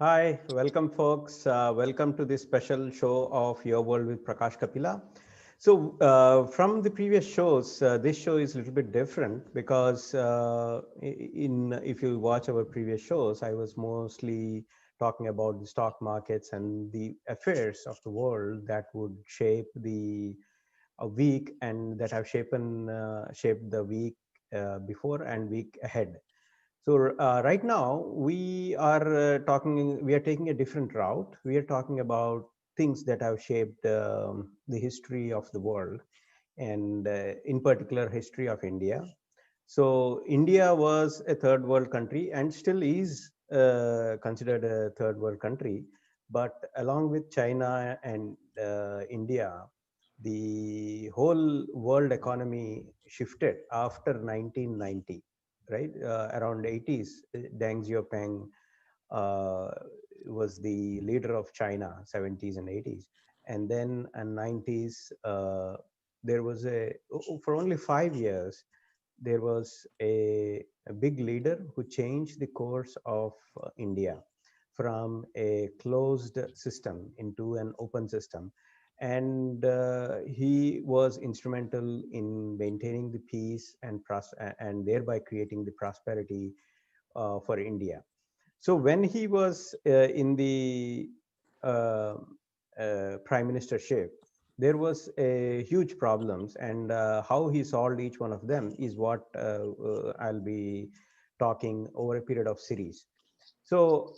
Hi, welcome folks. Welcome to this special show of Your World with Prakash Kapila. So from the previous shows, this show is a little bit different because if you watch our previous shows, I was mostly talking about the stock markets and the affairs of the world that would shape the week and that have shaped the week before and week ahead. So right now we are taking a different route. We are talking about things that have shaped the history of the world and in particular history of India. So India was a third world country and still is considered a third world country. But along with China and India, the whole world economy shifted after 1990, right? Around 80s, Deng Xiaoping uh, was the leader of China, 70s and 80s. And then in 90s, there was for only 5 years, there was a big leader who changed the course of India from a closed system into an open system. And he was instrumental in maintaining the peace and thereby creating the prosperity for India. So when he was in the uh, prime ministership, there was a huge problems, and how he solved each one of them is what I'll be talking over a period of series. So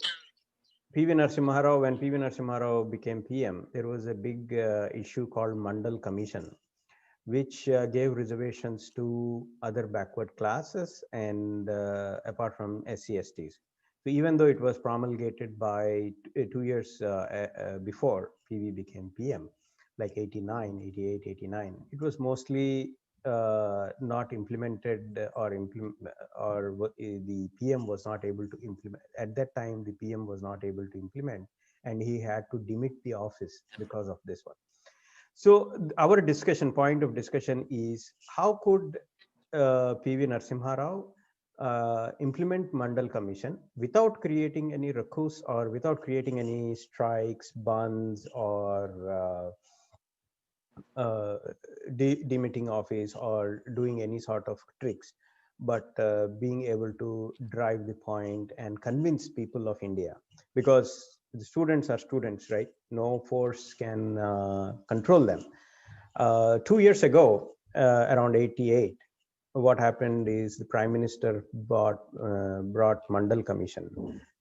PV Narasimha Rao, when PV Narasimha Rao became PM, there was a big issue called Mandal Commission, which gave reservations to other backward classes and apart from SC/STs. So even though it was promulgated by 2 years before PV became PM, like 89, 88, 89, it was mostly not implemented the PM was not able to implement. At that time, the PM was not able to implement and he had to demit the office because of this one. So our discussion point of discussion is how could PV Narasimha Rao implement Mandal Commission without creating any recus or without creating any strikes, bans, or demitting office or doing any sort of tricks, but being able to drive the point and convince people of India, because the students are students, right? No force can control them. 2 years ago, around 88, what happened is the prime minister brought Mandal Commission,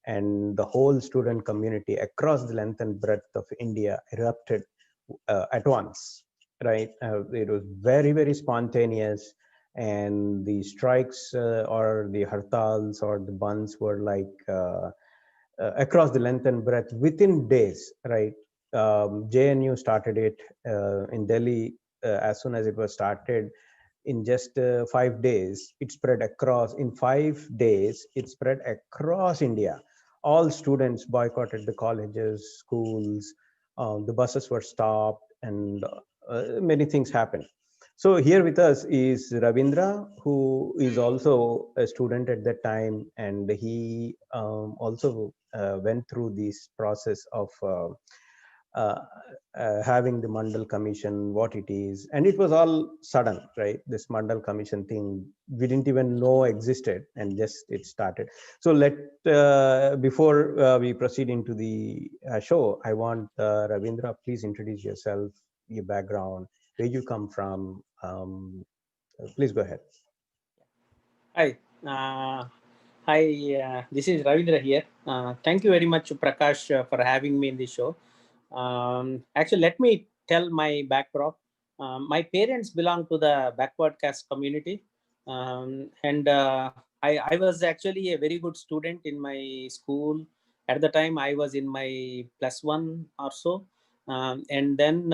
and the whole student community across the length and breadth of India erupted at once, right? It was very, very spontaneous, and the strikes or the hartals or the bunds were like across the length and breadth within days, right? JNU started it in Delhi as soon as it was started. In just 5 days, it spread across. In 5 days, it spread across India. All students boycotted the colleges, schools. The buses were stopped, and many things happened. So here with us is Ravindra, who is also a student at that time, and he also went through this process of uh, having the Mandal Commission, what it is, and it was all sudden, right? This Mandal Commission thing, we didn't even know existed, and just it started. So before we proceed into the show, I want Ravindra, please introduce yourself, your background, where you come from. Please go ahead. Hi, uh, hi. This is Ravindra here. Thank you very much, Prakash, for having me in this show. Actually, let me tell my backdrop. My parents belong to the backward caste community, and I was actually a very good student in my school. At the time, I was in my plus one or so. And then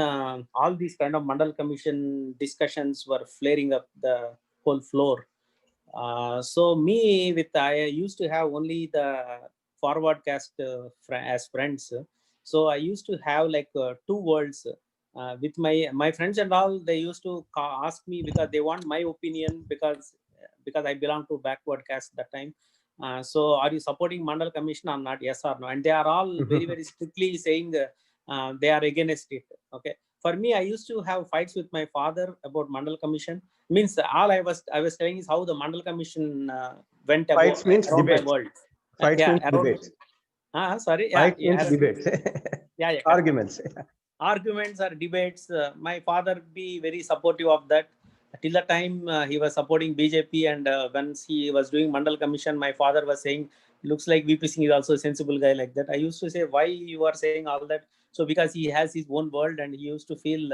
all these kind of Mandal Commission discussions were flaring up the whole floor. So me with I used to have only the forward cast as friends. So I used to have like two worlds with my friends and all. They used to ask me because they want my opinion because I belong to backward caste that time. So are you supporting Mandal Commission or not? Yes or no? And they are all very, very strictly saying they are against it. Okay. For me, I used to have fights with my father about Mandal Commission. Means all I was telling is how the Mandal Commission went Fights means around my debates. world. Fights Yeah, means around. debates. Sorry. Yeah, Fights means debates. yeah, yeah. Arguments. Arguments or debates. My father be very supportive of that. Till the time he was supporting BJP, and once he was doing Mandal Commission, my father was saying, "Looks like VP Singh is also a sensible guy like that." I used to say, "Why you are saying all that?" So because he has his own world, and he used to feel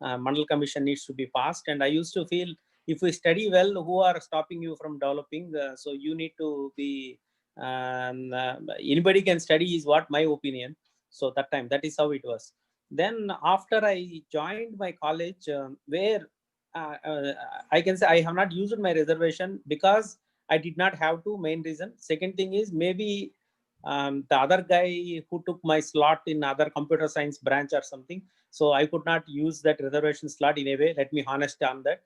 Mandal Commission needs to be passed. And I used to feel, if we study well, who are stopping you from developing? So you need to be. Anybody can study is what my opinion. So that time, that is how it was. Then after I joined my college, where uh, uh, I can say I have not used my reservation because I did not have to. Main reason. Second thing is maybe the other guy who took my slot in other computer science branch or something. So I could not use that reservation slot in a way. Let me honest on that.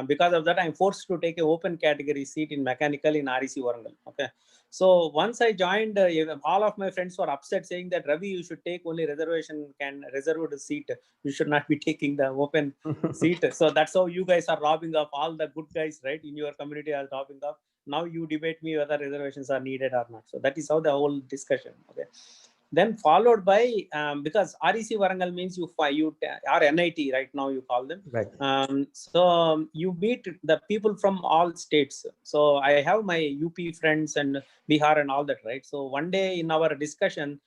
Because of that, I'm forced to take an open category seat in mechanical in REC Warangal. Okay. So once I joined, all of my friends were upset, saying that Ravi, you should take only reserved seat. You should not be taking the open seat. So that's how you guys are robbing off all the good guys, right? In your community are robbing off. Now you debate me whether reservations are needed or not. So that is how the whole discussion. Okay. Then followed by because REC Warangal means you are NIT right now you call them. Right. So you meet the people from all states. So I have my UP friends and Bihar and all that, right? So one day in our discussion,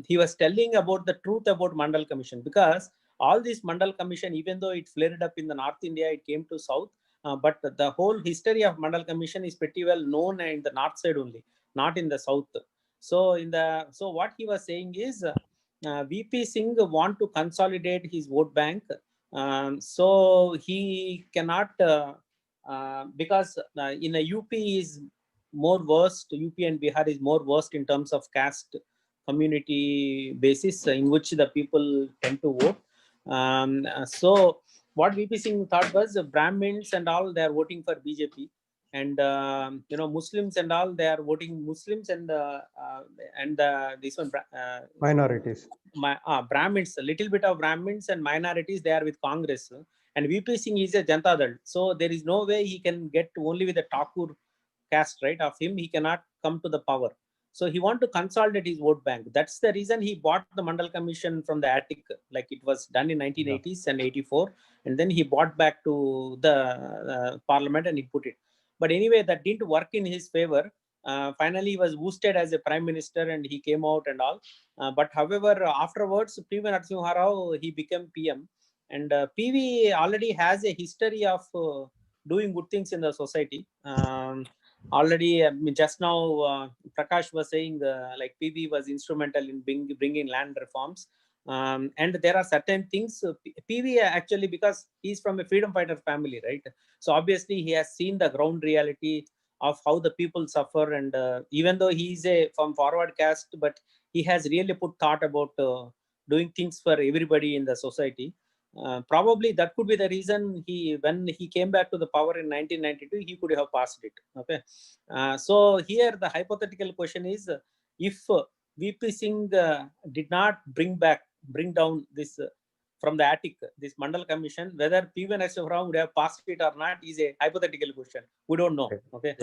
he was telling about the truth about Mandal Commission, because all this Mandal Commission, even though it flared up in the North India, it came to South. But the whole history of Mandal Commission is pretty well known in the North side only, not in the South. So what he was saying is VP Singh want to consolidate his vote bank. So he cannot because in a UP is more worst. UP and Bihar is more worst in terms of caste community basis in which the people tend to vote. So what VP Singh thought was Brahmins and all, they are voting for BJP, and Muslims and all, they are voting Muslims, and this one Minorities. Brahmins, a little bit of Brahmins and minorities, they are with Congress, and VP Singh is a Janata Dal, so there is no way he can get only with the Thakur caste, right? Of him, he cannot come to the power. So he want to consolidate his vote bank. That's the reason he bought the Mandal Commission from the attic, like it was done in 1980s and 84, and then he bought back to the parliament and he put it. But anyway, that didn't work in his favor. Finally, he was boosted as a prime minister and he came out and all. But however, afterwards, PV Narasimha Rao, he became PM. And PV already has a history of doing good things in the society. Already, just now, Prakash was saying like PV was instrumental in bringing land reforms. And there are certain things, PV actually, because he's from a freedom fighter family, right? So obviously he has seen the ground reality of how the people suffer. And even though he's from forward caste, but he has really put thought about doing things for everybody in the society. Probably that could be the reason when he came back to the power in 1992, he could have passed it. Okay. So here the hypothetical question is, if VP Singh did not bring down this from the attic, this Mandal Commission, whether PV Narasimha Rao would have passed it or not is a hypothetical question. We don't know. Okay.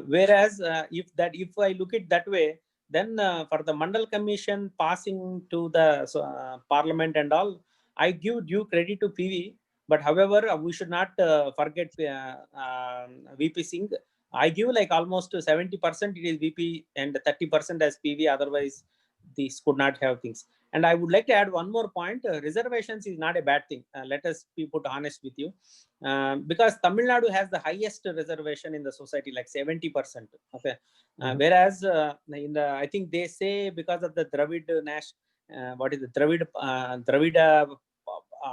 Whereas if I look it that way, then for the Mandal Commission passing to the parliament and all, I give due credit to PV. But however, we should not forget VP Singh. I give like almost 70% it is VP and 30% as PV. Otherwise, these could not have things. And I would like to add one more point. Reservations is not a bad thing. Let us be put honest with you. Because Tamil Nadu has the highest reservation in the society, like 70%. Okay. Whereas I think they say because of the Dravid what is the Dravida,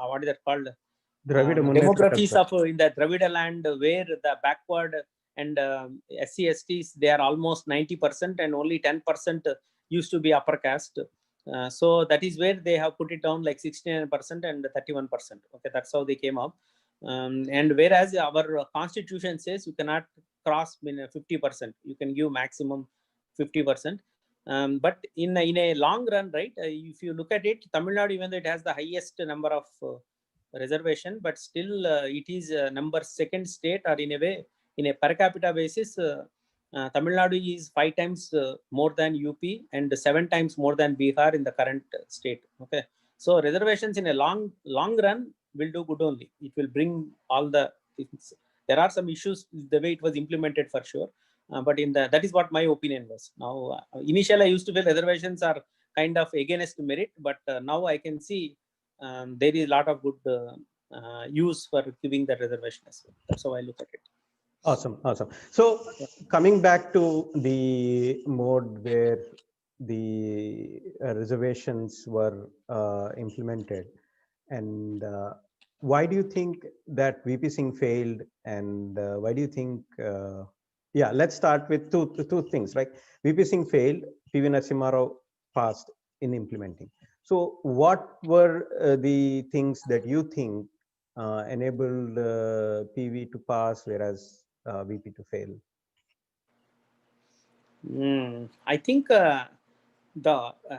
what is that called? Demographies of in the Dravida land, where the backward and SC STs, they are almost 90% and only 10% used to be upper caste. So that is where they have put it down like 69% and 31%. Okay, that's how they came up. And whereas our constitution says you cannot cross 50%. You can give maximum 50%. But in a long run, right, if you look at it, Tamil Nadu, even though it has the highest number of reservation, but still it is number second state, or in a way, in a per capita basis, Tamil Nadu is 5 times more than UP and 7 times more than Bihar in the current state. Okay, so reservations in a long run will do good only. It will bring all the things. There are some issues the way it was implemented for sure, but in that is what my opinion was. Now, initially I used to feel reservations are kind of against merit, but now I can see there is a lot of good use for giving the reservation as well. That's how I look at it. Awesome. So coming back to the mode where the reservations were implemented, and why do you think that VP Singh failed, and why do you think yeah, let's start with two things, right? VP Singh failed, PV Narasimha Rao passed in implementing. So what were the things that you think enabled PV to pass, whereas VP to fail? I think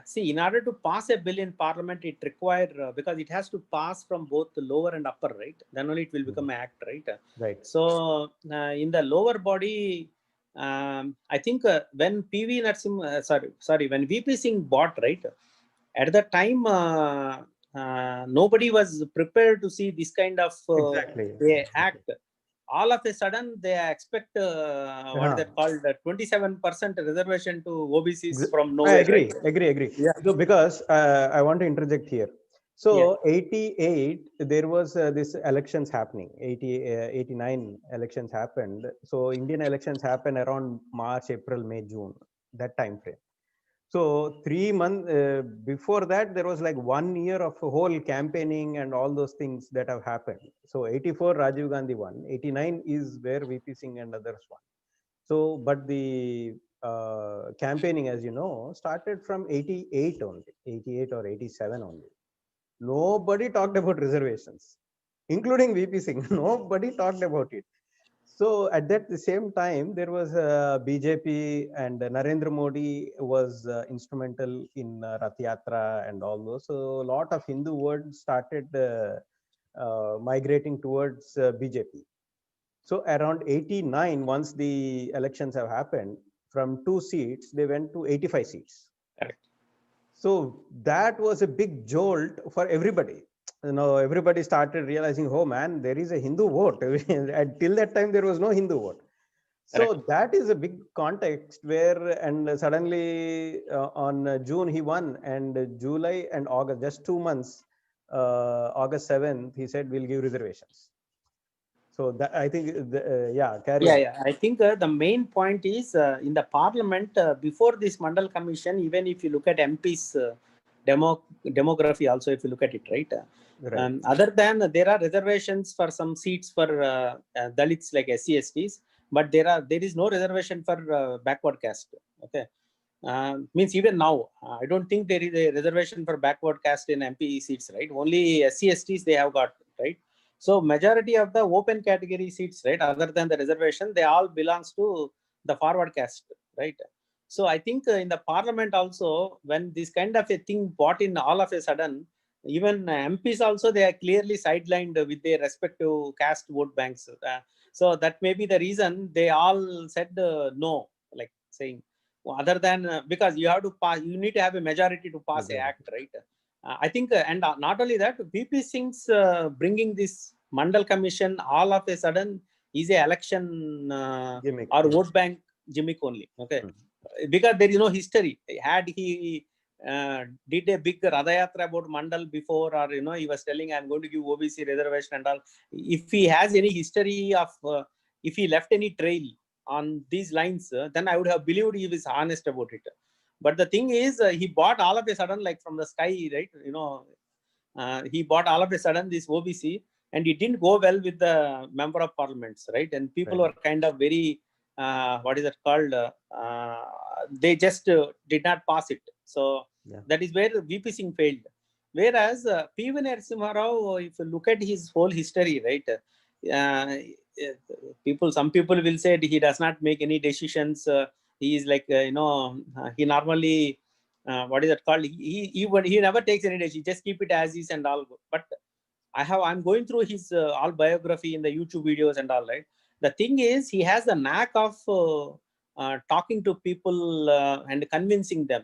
see, in order to pass a bill in Parliament, it requires because it has to pass from both the lower and upper, right? Then only it will become an act, right? Right. So in the lower body, I think when PV Narasimha, sorry, when VP Singh bought, right, at the time nobody was prepared to see this kind of act. All of a sudden, they expect what is that called? 27% reservation to OBCs from nowhere. I agree. Yeah. So because I want to interject here. So 88, there was this elections happening. 89 elections happened. So Indian elections happened around March, April, May, June, that time frame. So 3 months before that, there was like 1 year of whole campaigning and all those things that have happened. So 84, Rajiv Gandhi won. 89 is where VP Singh and others won. So, but the campaigning, as you know, started from 88 only, 88 or 87 only. Nobody talked about reservations, including VP Singh. Nobody talked about it. So at that the same time, there was BJP, and Narendra Modi was instrumental in Rath Yatra and all those. So a lot of Hindu words started migrating towards BJP. So around 89, once the elections have happened, from 2 seats, they went to 85 seats. Correct. So that was a big jolt for everybody. Everybody started realizing, oh man, there is a Hindu vote. Until that time, there was no Hindu vote. So Correct. that is a big context where, and suddenly on June he won, and July and August, just 2 months, August 7th, he said, we'll give reservations. So that, I think, carry on. Yeah. I think the main point is in the Parliament before this Mandal Commission. Even if you look at MPs demography, also if you look at it, right. Other than there are reservations for some seats for Dalits like SC STs, but there is no reservation for backward caste. Okay. Means even now, I don't think there is a reservation for backward caste in MP seats, right? Only SC STs they have got, right? So majority of the open category seats, right, other than the reservation, they all belongs to the forward caste, right? So I think in the Parliament also, when this kind of a thing brought in all of a sudden, even MPs also, they are clearly sidelined with their respective caste vote banks. So that may be the reason they all said no, like saying, other than because you have to pass, you need to have a majority to pass a act, right? I think, and not only that, VP Singh's bringing this Mandal Commission all of a sudden is a election or vote bank gimmick only. Okay, because there is no history. Had he did a big Radhayatra about Mandal before, or he was telling, I'm going to give OBC reservation and all. If he has any history of, if he left any trail on these lines, then I would have believed he was honest about it. But the thing is, he bought all of a sudden, like from the sky, right? He bought all of a sudden this OBC, and it didn't go well with the member of parliaments, right? And people were kind of very, what is it called? They just did not pass it. So that is where VP Singh failed. Whereas PV Narasimha Rao, if you look at his whole history, right? some people will say he does not make any decisions. He is like, he normally, what is that called? He never takes any decision. He just keep it as is and all. But I'm going through his all biography in the YouTube videos and all, right? The thing is, he has the knack of talking to people and convincing them.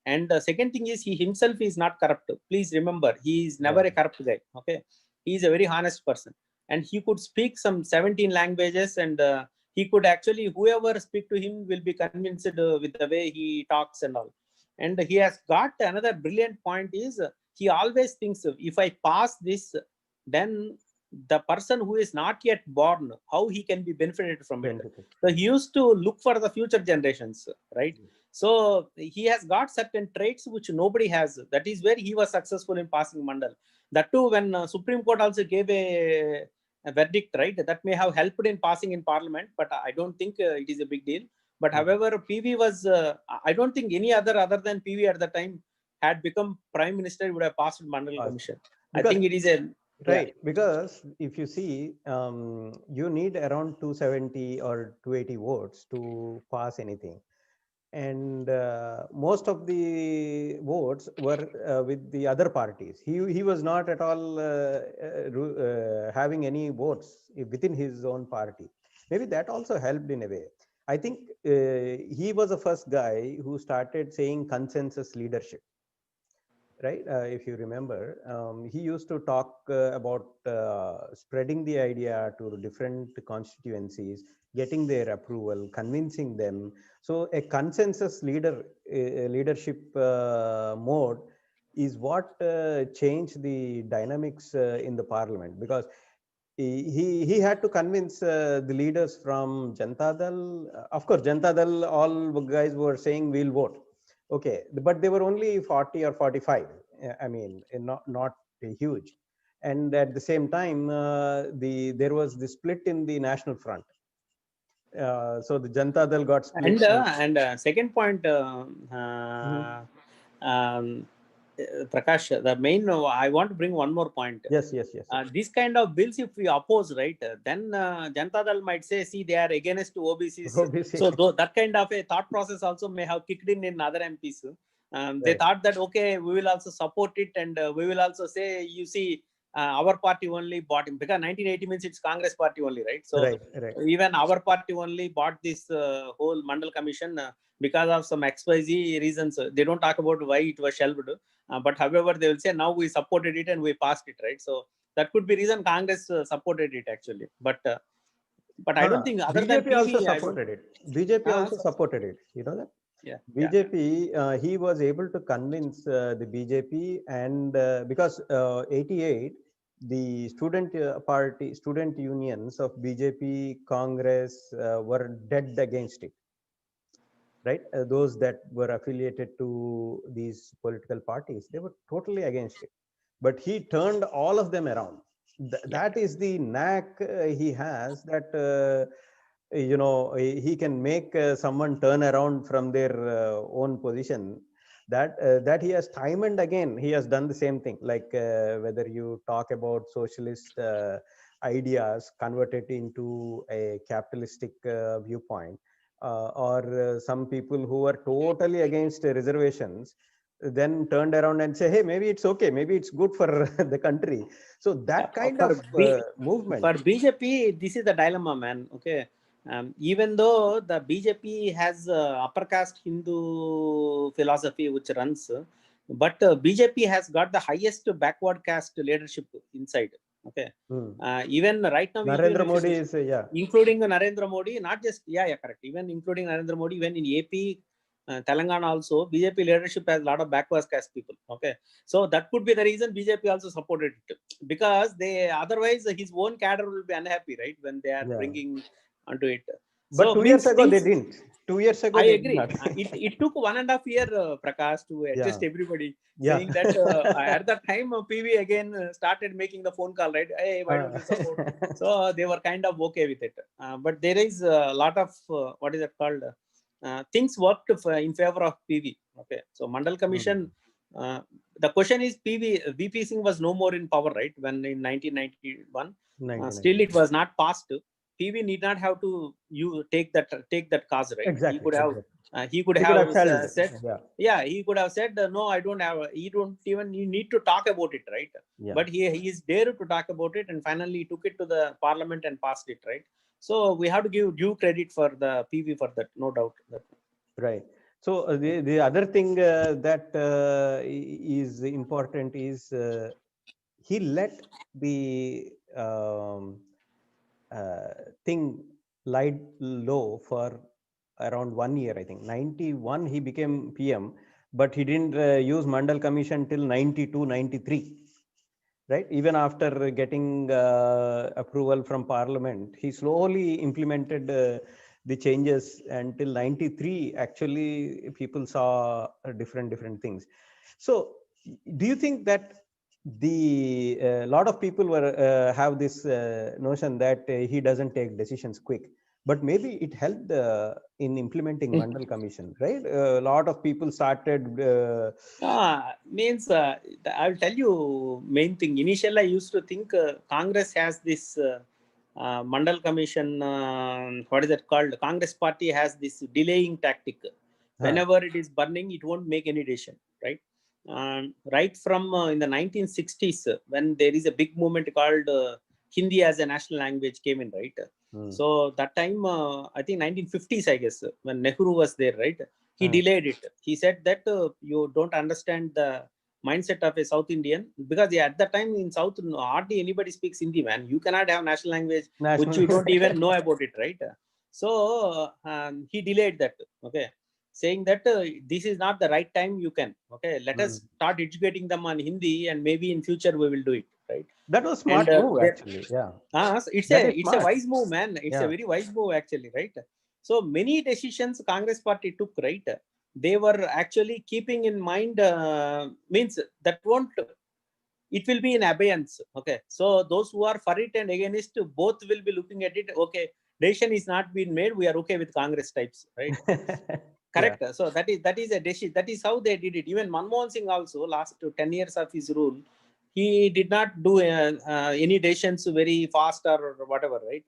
And the second thing is, he himself is not corrupt. Please remember, he is never a corrupt guy. Okay, he is a very honest person, and he could speak some 17 languages, and he could actually, whoever speak to him will be convinced with the way he talks and all. And he has got another brilliant point is, he always thinks, if I pass this, then the person who is not yet born, how he can be benefited from it. So he used to look for the future generations, right? So he has got certain traits which nobody has. That is where he was successful in passing Mandal. That too, when Supreme Court also gave a verdict, right? That may have helped in passing in Parliament, but I don't think it is a big deal. But however, PV was, I don't think any other than PV at the time had become Prime Minister would have passed Mandal Commission. Because, I think it is a... Right, because if you see, you need around 270 or 280 votes to pass anything. And most of the votes were with the other parties. He was not at all having any votes within his own party. Maybe that also helped in a way. I think he was the first guy who started saying consensus leadership. Right, if you remember, he used to talk about spreading the idea to different constituencies, getting their approval, convincing them. So a consensus leadership mode is what changed the dynamics in the parliament, because he had to convince the leaders from Janata Dal. Of course, Janata Dal, all guys were saying we'll vote. Okay, but they were only 40 or 45. I mean, not huge. And at the same time, there was the split in the National Front. So the Janata Dal got split. And second point, Prakash, the main, I want to bring one more point. Yes. This kind of bills, if we oppose, right, then Janata Dal might say, see, they are against OBCs. So that kind of a thought process also may have kicked in other MPs. They thought that, okay, we will also support it, and we will also say, you see, our party only bought him, because 1980 means it's Congress party only, right? So even our party only bought this whole Mandal Commission because of some XYZ reasons. They don't talk about why it was shelved, but however, they will say now we supported it and we passed it, right? So that could be reason Congress supported it actually, but I don't think other BJP than PV, also supported it. BJP also supported it. You know that? Yeah. BJP, he was able to convince the BJP, and because 88, the student unions of BJP, Congress were dead against it. Right, those that were affiliated to these political parties, they were totally against it. But he turned all of them around. That is the knack he has, that he can make someone turn around from their own position. That he has time and again he has done the same thing. Like whether you talk about socialist ideas converted into a capitalistic viewpoint, or some people who are totally against reservations then turned around and say, hey, maybe it's okay, maybe it's good for the country. So that kind of movement. For BJP, this is the dilemma, man. Okay. Even though the BJP has upper caste Hindu philosophy which runs, but BJP has got the highest backward caste leadership inside. Okay. Even right now, Narendra Modi is, including Narendra Modi, not just, correct. Even including Narendra Modi, even in AP, Telangana also, BJP leadership has a lot of backward caste people. Okay. So that could be the reason BJP also supported it, because they, otherwise his own cadre will be unhappy, right? When they are bringing onto it. But so 2 years ago they didn't. 2 years ago I agree. It took 1.5 years, Prakash, to adjust everybody, saying that at that time PV again started making the phone call, right? Hey, why don't you support? So they were kind of okay with it. But there is a lot of what is it called? Things worked in favor of PV. Okay, so Mandal Commission. The question is, VP Singh was no more in power, right? When in 1991, still it was not passed. PV need not have to take that cause, right? Exactly. He could have He could have challenged. said, Yeah. he could have said, no, I don't have. You don't even you need to talk about it, right? Yeah. But he is dared to talk about it, and finally took it to the parliament and passed it, right? So we have to give due credit for the PV for that, no doubt. Right. So the other thing that is important is he let the thing lie low for around 1 year. I think 91 he became PM, but he didn't use Mandal Commission till 92, 93. Right? Even after getting approval from Parliament, he slowly implemented the changes until 93. Actually, people saw different things. So, do you think that the lot of people were have this notion that he doesn't take decisions quick, but maybe it helped in implementing Mandal Commission, right? A lot of people started. Means I'll tell you main thing. Initially, I used to think Congress has this Mandal Commission. What is it called? Congress party has this delaying tactic. Whenever it is burning, it won't make any decision, right? Right from in the 1960s, when there is a big movement called Hindi as a national language came in, right? So that time, I think 1950s, I guess, when Nehru was there, right? He delayed it. He said that you don't understand the mindset of a South Indian, because at that time in South, hardly anybody speaks Hindi, man. You cannot have national language which you don't even know about it, right? So he delayed that, okay, saying that this is not the right time. You can, okay, let us start educating them on Hindi, and maybe in future we will do it, right? That was smart move, actually. Yeah. It's a wise move, man. It's a very wise move, actually, right? So many decisions Congress party took, right? They were actually keeping in mind, means that won't, it will be in abeyance. Okay. So those who are for it and against, both will be looking at it. Okay. Decision is not being made. We are okay with Congress types, right? Correct. Yeah. So that is a decision. That is how they did it. Even Manmohan Singh also, last 10 years of his rule, he did not do any decisions very fast or whatever, right?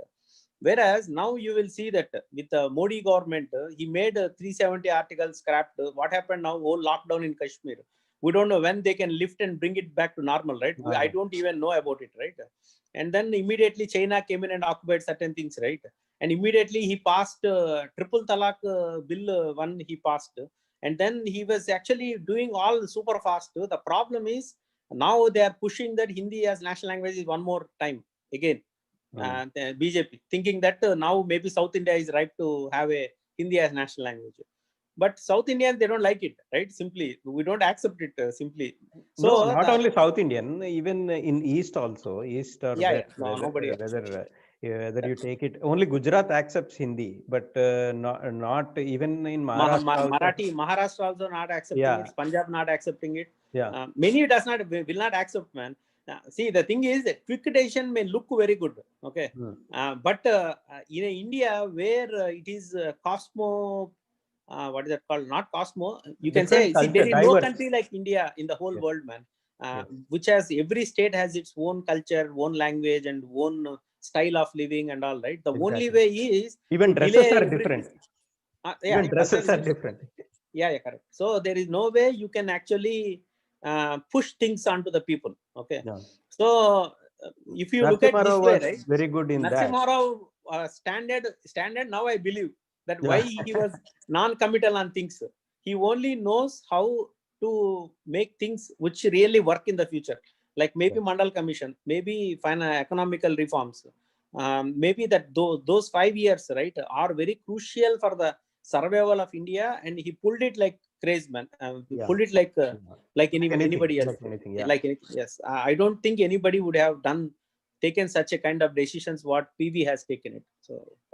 Whereas now you will see that with the Modi government, he made 370 articles scrapped. What happened now? Whole lockdown in Kashmir. We don't know when they can lift and bring it back to normal, right? I don't even know about it, right? And then immediately China came in and occupied certain things, right? And immediately he passed triple talaq bill one he passed. And then he was actually doing all super fast. The problem is now they are pushing that Hindi as national language is one more time again. The BJP thinking that now maybe South India is right to have a Hindi as national language. But South Indians, they don't like it, right? Simply, we don't accept it simply. So no, not only South Indian, even in East also, East or West, no, nobody. Whether you take it, only Gujarat accepts Hindi, but not even in Maharashtra. Maharashtra also not accepting it. Punjab not accepting it. Yeah. Many will not accept, man. See, the thing is, quick decision may look very good, okay, but in India where it is Cosmo. What is that called? Not Cosmo. You can say, see, there is no country like India in the whole world, man. Which has, every state has its own culture, own language, and own style of living and all, right? The only way is even dresses are different. Even dresses are different. Yeah, correct. So there is no way you can actually push things onto the people. Okay. So if you look at this way, right? Very good in Narasimha Rao standard. Now I believe that why he was non-committal on things. He only knows how to make things which really work in the future, like maybe Mandal Commission, maybe economical reforms, maybe that those 5 years, right, are very crucial for the survival of India, and he pulled it like crazy, man. Pulled it like anybody else. Like anything, yes. I don't think anybody would have taken such a kind of decisions what PV has taken it.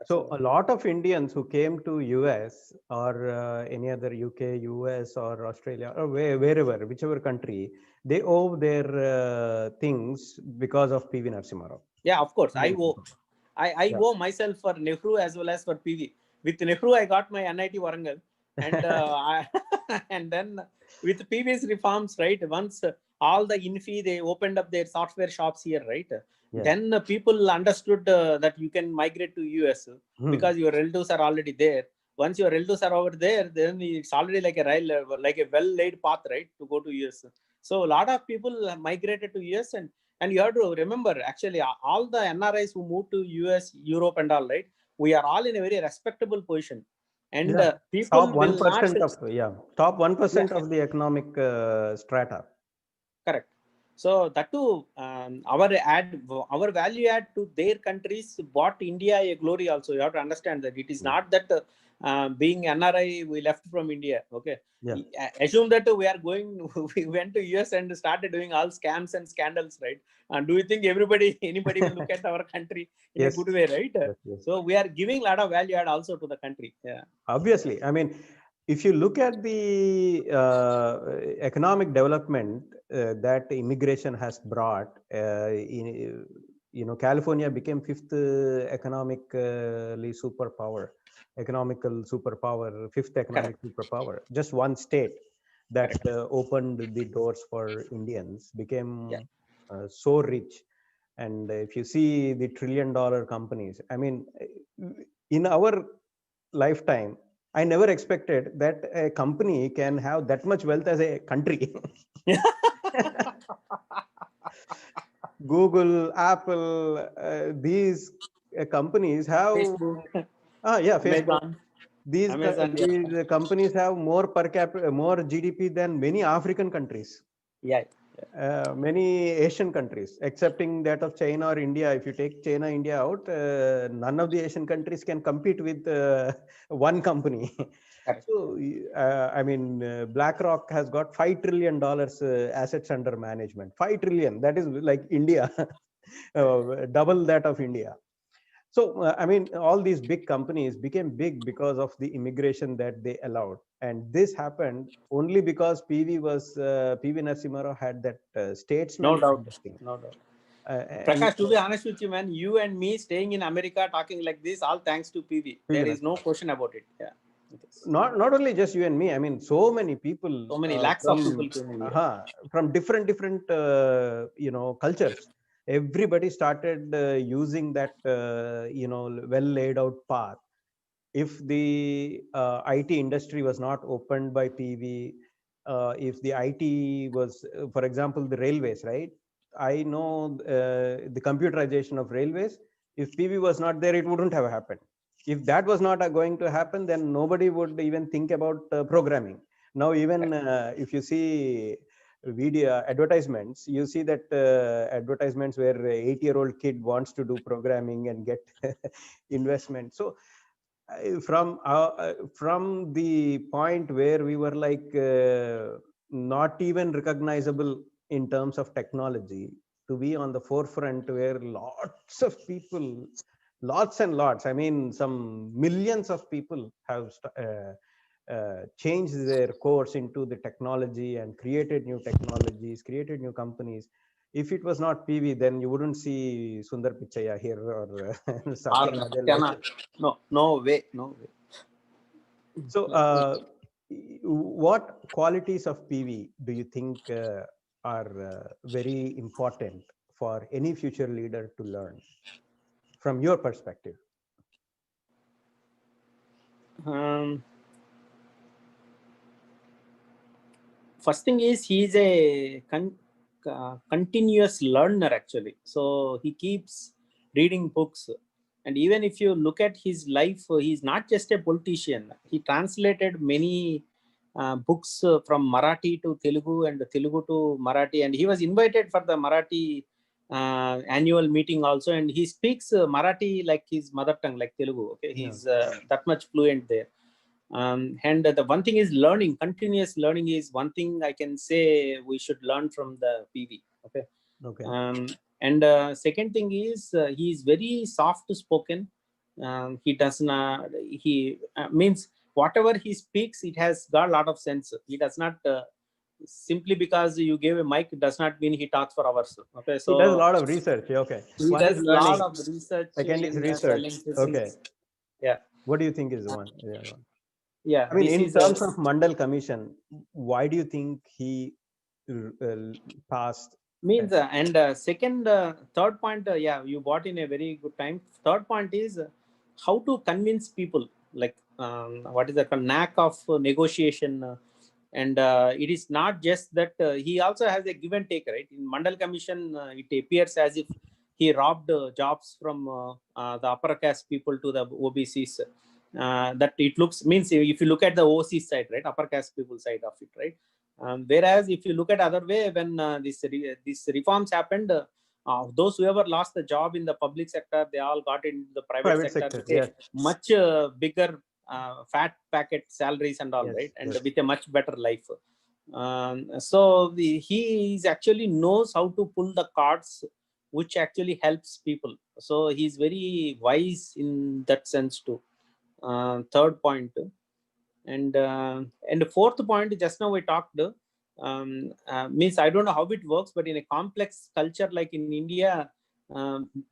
So a lot of Indians who came to US or any other UK, US or Australia or wherever, whichever country, they owe their things because of PV Narasimha Rao. Yeah, of course. I owe myself for Nehru as well as for PV. With Nehru, I got my NIT Warangal. And and then with PV's reforms, right, once all the Infi, they opened up their software shops here, right? Yeah. Then people understood that you can migrate to US because your relatives are already there. Once your relatives are over there, then it's already like a rail, like a well-laid path, right, to go to US. So a lot of people migrated to US, and you have to remember, actually, all the NRIs who moved to US, Europe, and all, right, we are all in a very respectable position, and Yeah. people Top will not. 1% of top 1% Yeah. of the economic strata. Correct. So that too, our value add to their countries bought India a glory. Also, you have to understand that it is not that being NRI we left from India. Okay, Yeah. assume that we are going. We went to US and started doing all scams and scandals, right? And do you think anybody will look at our country in a Yes. good way, right? Yes, yes. So we are giving a lot of value add also to the country. Yeah. Obviously, I mean, if you look at the economic development that immigration has brought, California became fifth economically superpower, fifth economic superpower. Just one state that opened the doors for Indians became so rich. And if you see the $1 trillion companies, I mean, in our lifetime, I never expected that a company can have that much wealth as a country. Google, Apple, these companies have Facebook, Facebook. Amazon, These companies have more per capita, more GDP than many African countries. Yeah. Many Asian countries, excepting that of China or India. If you take China, India out, none of the Asian countries can compete with one company. So, I mean, BlackRock has got $5 trillion assets under management. 5 trillion, that is like India, double that of India. So, I mean, all these big companies became big because of the immigration that they allowed. And this happened only because PV Narasimha Rao had that statesman. No doubt. No doubt. Prakash, to be honest with you, man, you and me staying in America talking like this, all thanks to PV. There is no question about it. Yeah. Not only just you and me. I mean, so many people. So many lakhs of people came in here. From different cultures. Everybody started using that well laid out path. If the IT industry was not opened by PV, if the IT was, for example, the railways, right? I know the computerization of railways. If PV was not there, it wouldn't have happened. If that was not going to happen, then nobody would even think about programming. Now, even if you see video advertisements, you see that advertisements where an 8-year-old kid wants to do programming and get investment. So from the point where we were like not even recognizable in terms of technology, to be on the forefront where lots of people, lots and lots, I mean, some millions of people have changed their course into the technology and created new technologies, created new companies. If it was not PV, then you wouldn't see Sundar Pichai here or Satya Nadella. No way. So, what qualities of PV do you think are very important for any future leader to learn from your perspective? First thing is he's a continuous learner, actually. So he keeps reading books. And even if you look at his life, he's not just a politician. He translated many books from Marathi to Telugu and Telugu to Marathi. And he was invited for the Marathi annual meeting also. And he speaks Marathi like his mother tongue, like Telugu. Okay, he's that much fluent there. And the one thing is learning. Continuous learning is one thing I can say we should learn from the PV. Okay. And second thing is he is very soft spoken. He does not. He means whatever he speaks, it has got a lot of sense. He does not. Simply because you gave a mic does not mean he talks for hours. Okay, so he does a lot of research. Okay, he one does is a learning. lot of research. Second is research. Okay. Yeah. What do you think is the one? Yeah. I mean, in terms of Mandal Commission, why do you think he passed Means and second, third point, yeah, you brought in a very good time. Third point is how to convince people, like what is the knack of negotiation, and it is not just that he also has a give and take, right? In Mandal Commission, it appears as if he robbed jobs from the upper caste people to the OBCs. That it looks, means if you look at the OC side, right, upper caste people side of it, right? Whereas if you look at other way, when these reforms happened, those whoever lost the job in the public sector, they all got in the private Private sector sector, with a yes, much bigger fat packet salaries and all, yes, right, and yes. with a much better life. So he is actually knows how to pull the cards, which actually helps people. So he's very wise in that sense too. Third point. And the fourth point, just now we talked, means I don't know how it works, but in a complex culture like in India,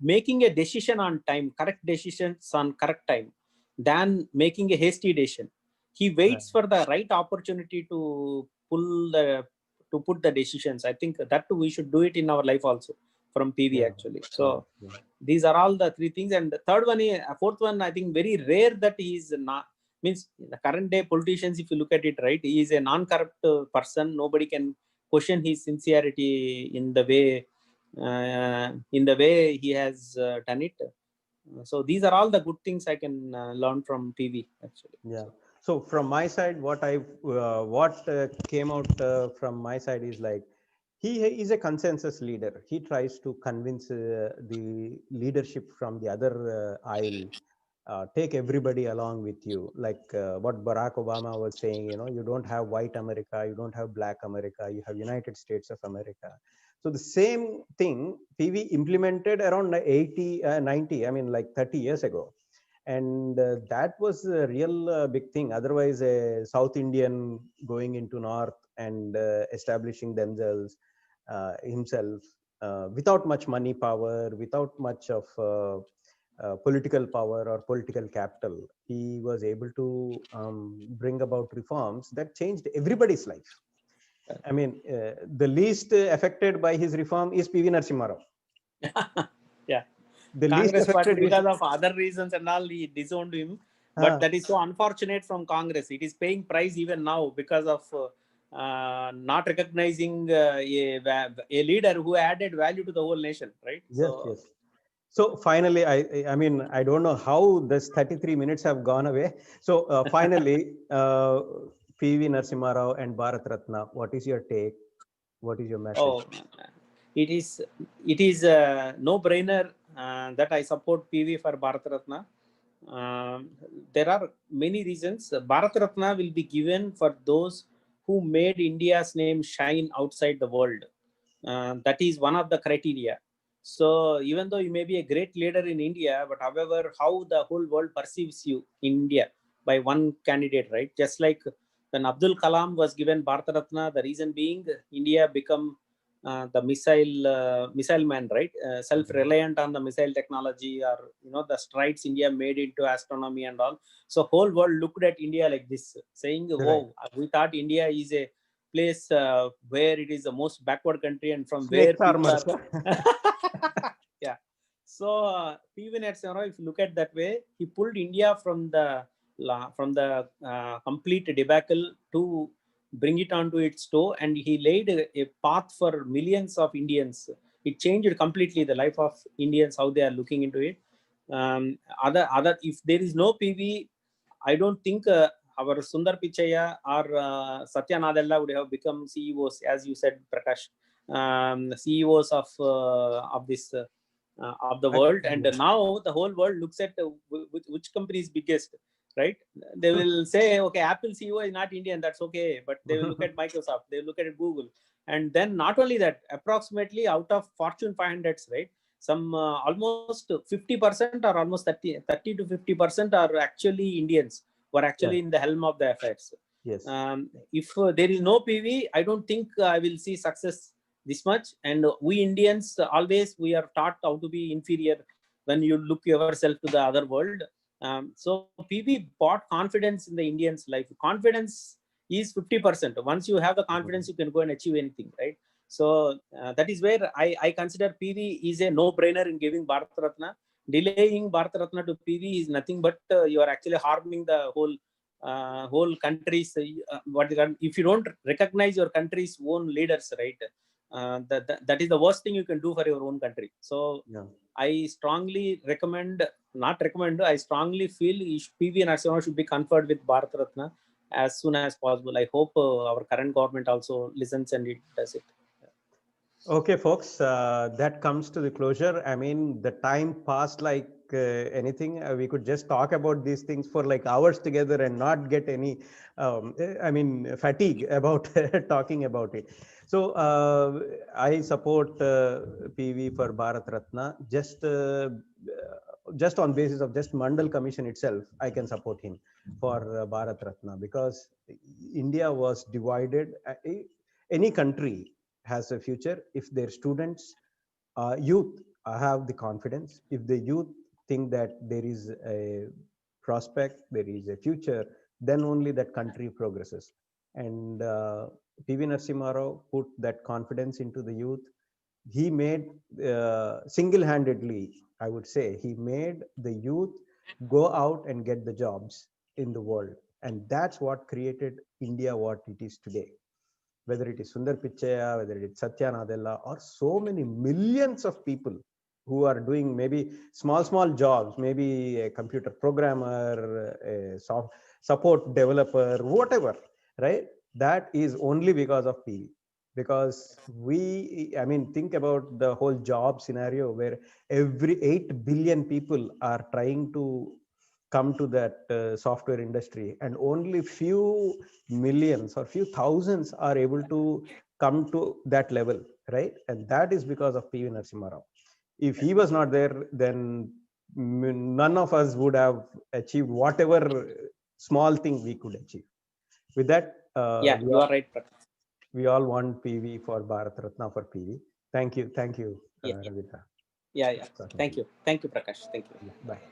making a decision on time, correct decisions on correct time, than making a hasty decision. He waits for the right opportunity to pull the to put the decisions. I think that we should do it in our life also from PV Yeah, actually. yeah, So yeah. these are all the three things. And the third one, fourth one, I think very rare that he is not, means in the current day politicians, if you look at it, right, he is a non-corrupt person. Nobody can question his sincerity in the way he has done it. So these are all the good things I can learn from PV actually. Yeah. So from my side, what came out from my side is like he is a consensus leader. He tries to convince the leadership from the other aisle, take everybody along with you, like what Barack Obama was saying. You don't have white America, you don't have black America, you have United States of America. So the same thing PV implemented around 80 90, I mean, like 30 years ago. And that was a real big thing. Otherwise, a South Indian going into North and establishing themselves, himself, without much money power, without much of political power or political capital, he was able to bring about reforms that changed everybody's life. I mean, the least affected by his reform is PV Narasimha Rao. Yeah, The least Congress party, affected is because of other reasons and all, he disowned him. But that is so unfortunate from Congress. It is paying price even now because of not recognizing a leader who added value to the whole nation, right? yes, yes. So finally, I mean, I don't know how this 33 minutes have gone away. So finally, PV Narasimha Rao and Bharat Ratna, what is your take? What is your message? Oh, it is a no-brainer that I support PV for Bharat Ratna. There are many reasons. Bharat Ratna will be given for those who made India's name shine outside the world. That is one of the criteria. So even though you may be a great leader in India, but however, how the whole world perceives you in India by one candidate, right? Just like when Abdul Kalam was given Bharat Ratna, the reason being India become the missile man, right? Self-reliant on the missile technology, or the strides India made into astronomy and all. So whole world looked at India like this, saying, Right. "Whoa, we thought India is a place where it is the most backward country and from where Snake people charmer. are." Yeah. So PV Narasimha, if you look at that way, he pulled India from the complete debacle to bring it onto its toe, and he laid a path for millions of Indians. It changed completely the life of Indians, how they are looking into it. Other if there is no PV, I don't think our Sundar Pichaya or Satya Nadella would have become CEOs, as you said, Prakash, CEOs of this of the world. And now the whole world looks at which company is biggest, right? They will say, okay, Apple CEO is not Indian, that's okay, but they will look at Microsoft, they will look at Google, and then not only that, approximately out of Fortune 500s, right? Some almost 50% or almost 30 to 50% are actually Indians who are actually in the helm of the affairs. Yes. If there is no PV, I don't think I will see success this much. And we Indians always, we are taught how to be inferior when you look yourself to the other world. So PV brought confidence in the Indians' life. Confidence is 50%. Once you have the confidence, you can go and achieve anything, right? So that is where I consider PV is a no-brainer in giving Bharat Ratna. Delaying Bharat Ratna to PV is nothing but you are actually harming the whole country's if you don't recognize your country's own leaders, right? That is the worst thing you can do for your own country. So Yeah. I strongly I strongly feel PV Narasimha should be conferred with Bharat Ratna as soon as possible. I hope our current government also listens and it does it. Okay, folks, that comes to the closure. I mean, the time passed like anything. We could just talk about these things for like hours together and not get any, fatigue about talking about it. So I support PV for Bharat Ratna. Just on basis of just Mandal Commission itself, I can support him for Bharat Ratna, because India was divided. Any country has a future if their students, youth, have the confidence. If the youth think that there is a prospect, there is a future, then only that country progresses. And PV Narasimha Rao put that confidence into the youth. He made, single-handedly, I would say, he made the youth go out and get the jobs in the world, and that's what created India what it is today. Whether it is Sundar Pichaya, whether it is Satya Nadella, or so many millions of people who are doing maybe small jobs, maybe a computer programmer, a support developer, whatever, right? That is only because of PV. Because think about the whole job scenario where every 8 billion people are trying to come to that software industry, and only few millions or few thousands are able to come to that level, right? And that is because of PV Narasimha Rao. If he was not there, then none of us would have achieved whatever small thing we could achieve. With that, Yeah, you are right, Prakash. we all want PV for Bharat Ratna for PV. Thank you, Yeah, Ravindra. yeah. Thank you, Prakash. Thank you. Yeah, bye.